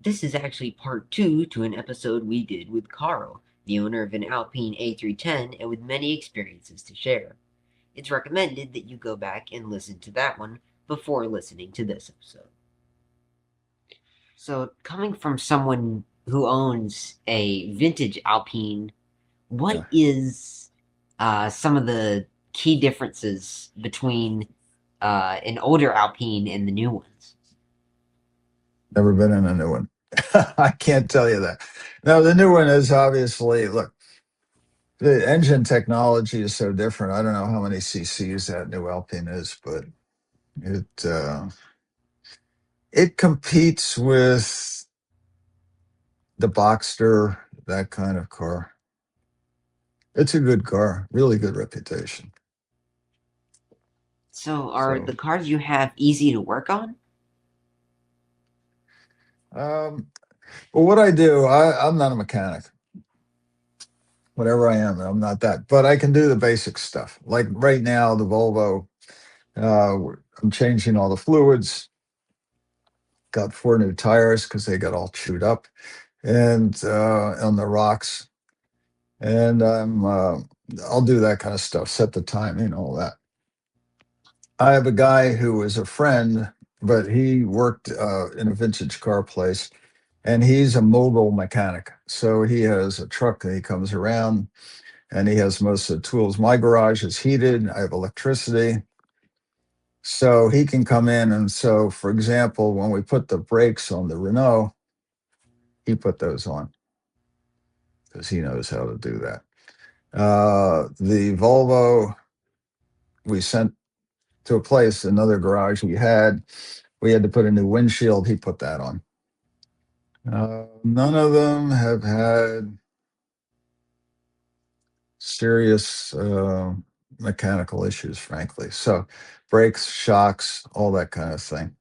This is actually part 2 to an episode we did with Carl, the owner of an Alpine A310 and with many experiences to share. It's recommended that you go back and listen to that one before listening to this episode. So, coming from someone who owns a vintage Alpine, what is some of the key differences between an older Alpine and the new ones? Never been in a new one. I can't tell you that. No, the new one is obviously, look, the engine technology is so different. I don't know how many cc's that new Alpine is, but it competes with the Boxster, that kind of car. It's a good car, really good reputation. So, are So, the cars you have easy to work on? well, what I do, I'm not a mechanic. Whatever I am, I'm not that, but I can do the basic stuff. Like right now, the Volvo, I'm changing all the fluids. Got 4 new tires because they got all chewed up, and on the rocks. And I'll do that kind of stuff, set the timing, all that. I have a guy who is a friend, but he worked in a vintage car place, and he's a mobile mechanic. So he has a truck that he comes around, and he has most of the tools. My garage is heated. I have electricity. So he can come in. And so, for example, when we put the brakes on the Renault, he put those on because he knows how to do that. The Volvo, we sent to a place, another garage we had to put a new windshield. He put that on. None of them have had serious mechanical issues, frankly. So brakes, shocks, all that kind of thing.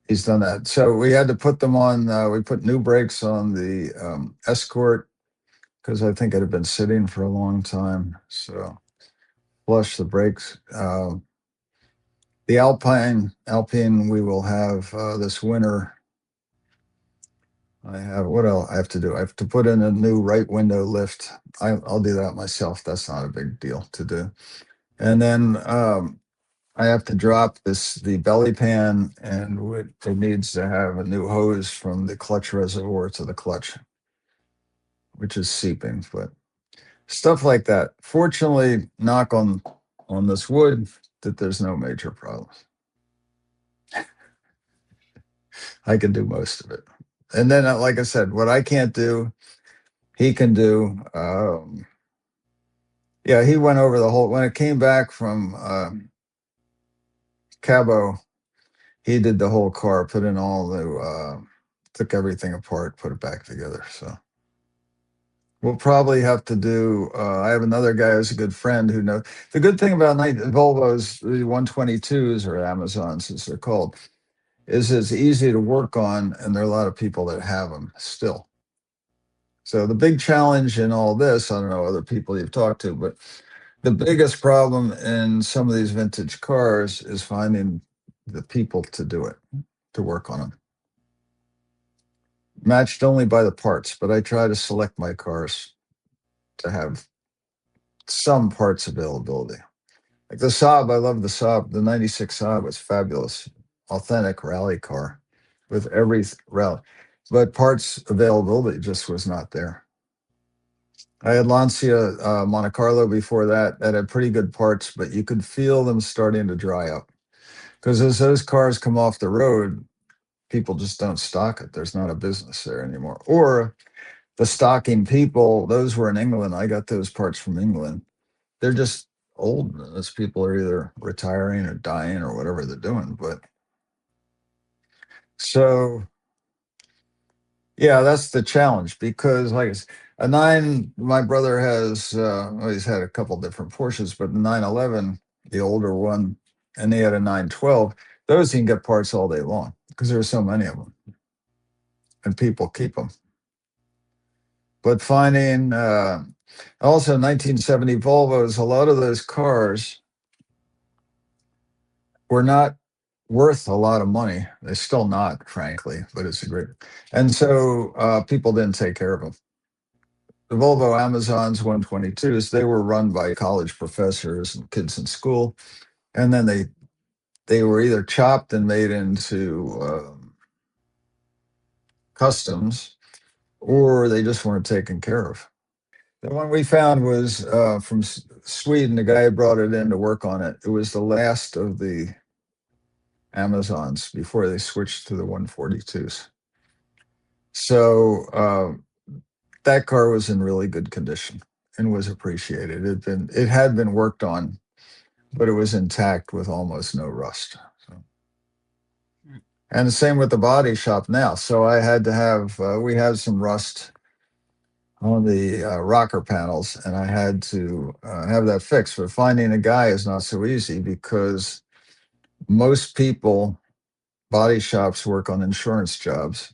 He's done that. So we had to put them on. We put new brakes on the Escort because I think it had been sitting for a long time. So flush the brakes. The Alpine, we will have this winter. What else I have to do? I have to put in a new right window lift. I'll do that myself. That's not a big deal to do. And then I have to drop the belly pan, and it needs to have a new hose from the clutch reservoir to the clutch, which is seeping. But stuff like that. Fortunately, knock on this wood, that there's no major problems. I can do most of it. And then, like I said, what I can't do, he can do. Yeah, he went over the whole. When it came back from Cabo, he did the whole car, put in all the, took everything apart, put it back together. So we'll probably have to do. I have another guy who's a good friend who knows. The good thing about Volvos, the 122s or Amazons, as they're called, is it's easy to work on, and there are a lot of people that have them still. So the big challenge in all this, I don't know other people you've talked to, but the biggest problem in some of these vintage cars is finding the people to do it, to work on them. Matched only by the parts, but I try to select my cars to have some parts availability. Like the Saab, I love the Saab. The 96 Saab was fabulous, authentic rally car with every rally. But parts availability just was not there. I had Lancia Monte Carlo before that had pretty good parts, but you could feel them starting to dry up. Because as those cars come off the road, people just don't stock it. There's not a business there anymore. Or the stocking people, those were in England. I got those parts from England. They're just old. Those people are either retiring or dying or whatever they're doing. But so, yeah, that's the challenge because, like a nine, my brother has, well, he's had a couple different Porsches, but the 911, the older one, and he had a 912. Those you can get parts all day long because there's so many of them, and people keep them. But finding also 1970 Volvos, a lot of those cars were not worth a lot of money. They're still not, frankly, but it's a great. And so people didn't take care of them. The Volvo Amazons 122s, they were run by college professors and kids in school, and then they were either chopped and made into customs, or they just weren't taken care of. The one we found was from Sweden. The guy brought it in to work on it. It was the last of the Amazons before they switched to the 142s. So that car was in really good condition and was appreciated. It had been worked on, but it was intact with almost no rust. So. And the same with the body shop now. So I had to have we had some rust on the rocker panels, and I had to have that fixed. But finding a guy is not so easy because most people, body shops work on insurance jobs,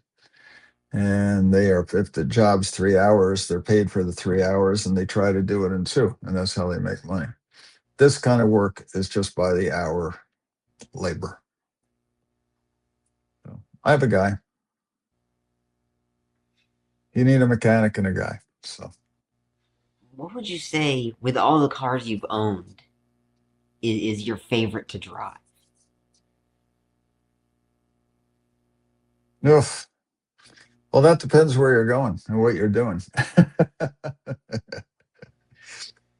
and they are, if the job's 3 hours, they're paid for the 3 hours, and they try to do it in two, and that's how they make money. This kind of work is just by the hour labor. So I have a guy. You need a mechanic and a guy. So What would you say, with all the cars you've owned, is your favorite to drive? Oof. Well, that depends where you're going and what you're doing.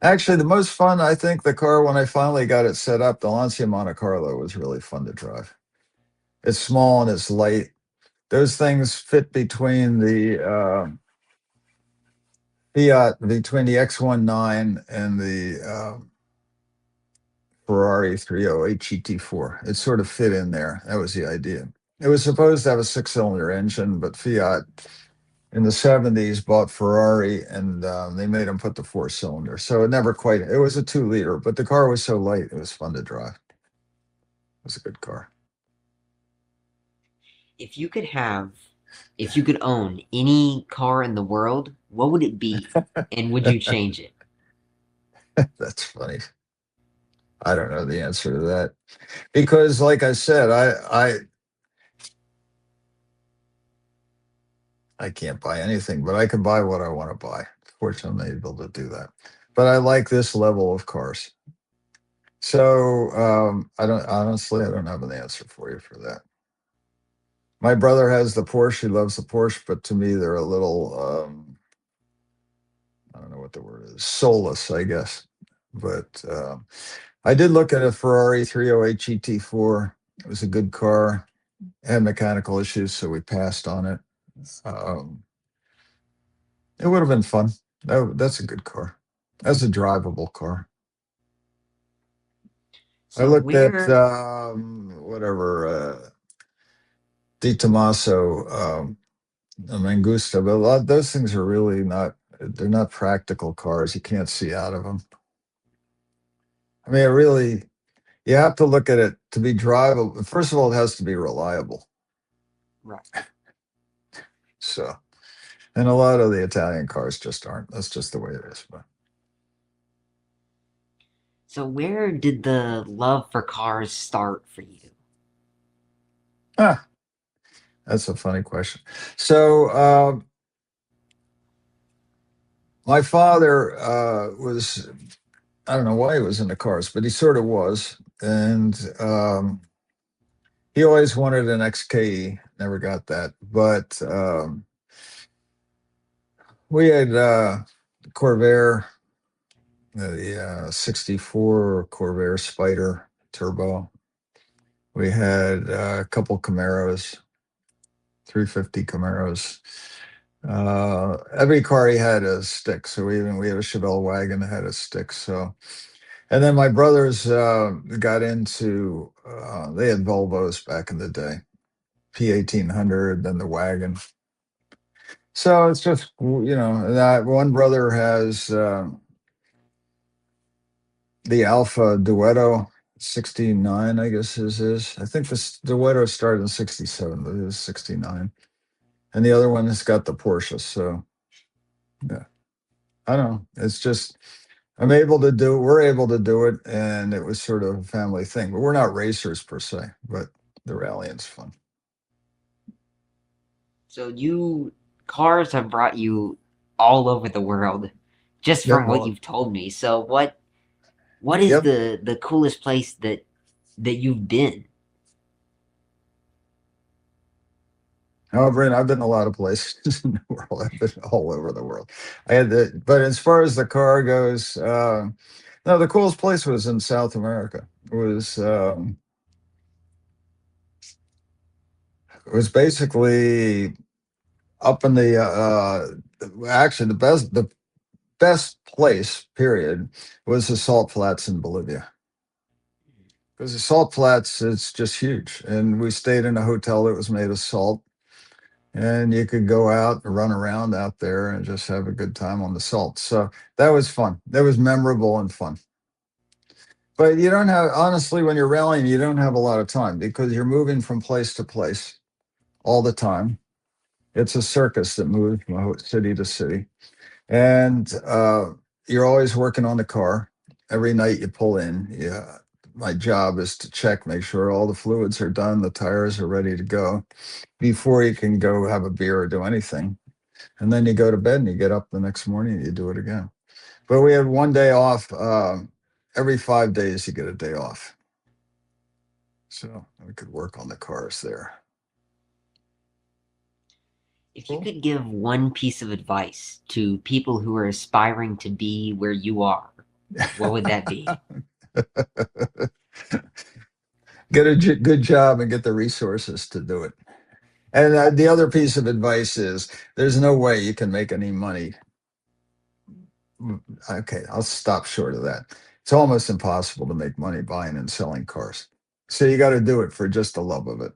Actually, the most fun, I think, the car, when I finally got it set up, the Lancia Monte Carlo, was really fun to drive. It's small and it's light. Those things fit between the Fiat, between the X19 and the Ferrari 308 GT4. It sort of fit in there. That was the idea. It was supposed to have a six-cylinder engine, but Fiat in the 70s bought Ferrari, and they made them put the four-cylinder. So it never quite, it was a 2-liter, but the car was so light, it was fun to drive. It was a good car. If you could have, if you could own any car in the world, what would it be? And would you change it? That's funny. I don't know the answer to that because, like I said, I can't buy anything, but I can buy what I want to buy. Fortunately, I'm able to do that. But I like this level of cars. So I don't, honestly, I don't have an answer for you for that. My brother has the Porsche. He loves the Porsche, but to me, they're a little, I don't know what the word is, soulless, I guess. But I did look at a Ferrari 308 GT4. It was a good car. Had mechanical issues, so we passed on it. Um, it would have been fun. That's a good car. That's a drivable car. I So looked at where, whatever Di Tommaso, Mangusta, but a lot those things are really not. They're not practical cars. You can't see out of them. I mean, it really. You have to look at it to be drivable. First of all, it has to be reliable. right? So, and a lot of the Italian cars just aren't. That's just the way it is. But So where did the love for cars start for you? ah, that's a funny question. So, my father was, I don't know why he was into cars, but he sort of was. And he always wanted an XKE, never got that. But we had Corvair, the 64 Corvair Spider Turbo. We had a couple Camaros, 350 Camaros. Every car he had a stick. So we have a Chevelle wagon that had a stick. So, and then my brothers got into they had Volvos back in the day, P1800, then the wagon. So it's just that one brother has the Alpha Duetto 69, I guess is. I think this Duetto started in 67, but it was 69. And the other one has got the Porsche. So yeah, I don't know. It's just we're able to do it, and it was sort of a family thing. But we're not racers per se. But The rallying's fun. So cars have brought you all over the world, just Yep. from what you've told me. So what is Yep. the coolest place that you've been? Oh, Brynn, I've been a lot of places in the world. I've been all over the world. But as far as the car goes, no, the coolest place was in South America. It was basically up in actually the best place period was the salt flats in Bolivia. Because the salt flats, it's just huge. And we stayed in a hotel that was made of salt. And you could go out and run around out there and just have a good time on the salt. So that was fun. That was memorable and fun. But you don't have, honestly, when you're rallying, you don't have a lot of time because you're moving from place to place all the time. It's a circus that moves from city to city. And you're always working on the car. Every night you pull in. Yeah. My job is to check, make sure all the fluids are done, the tires are ready to go before you can go have a beer or do anything. And then you go to bed and you get up the next morning and you do it again. But we have one day off. Every 5 days, you get a day off. So we could work on the cars there. If you Cool. could give one piece of advice to people who are aspiring to be where you are, what would that be? Get a good job and get the resources to do it. And the other piece of advice is there's no way you can make any money. Okay, I'll stop short of that. It's almost impossible to make money buying and selling cars. So you got to do it for just the love of it.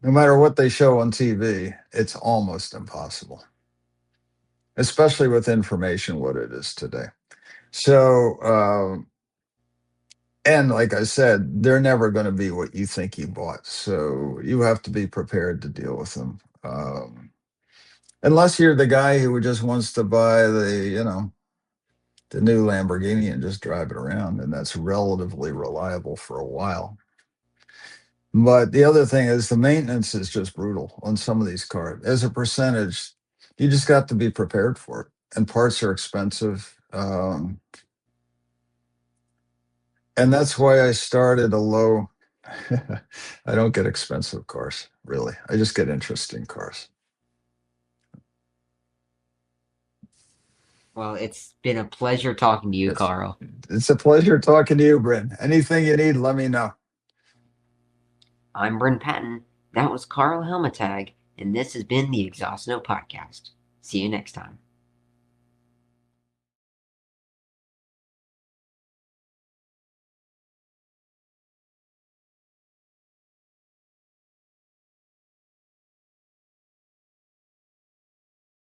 No matter what they show on TV, it's almost impossible, especially with information what it is today. So, and like I said, they're never going to be what you think you bought. So you have to be prepared to deal with them. Unless you're the guy who just wants to buy the new Lamborghini and just drive it around, and that's relatively reliable for a while. But the other thing is the maintenance is just brutal on some of these cars. As a percentage, you just got to be prepared for it. And parts are expensive. And that's why I started a low. I don't get expensive cars, really. I just get interesting cars. Well, it's been a pleasure talking to you, It's, Carl. it's a pleasure talking to you, Brynn. Anything you need, let me know. I'm Bryn Patton. That was Carl Helmetag, and this has been the Exhaust Note Podcast. See you next time.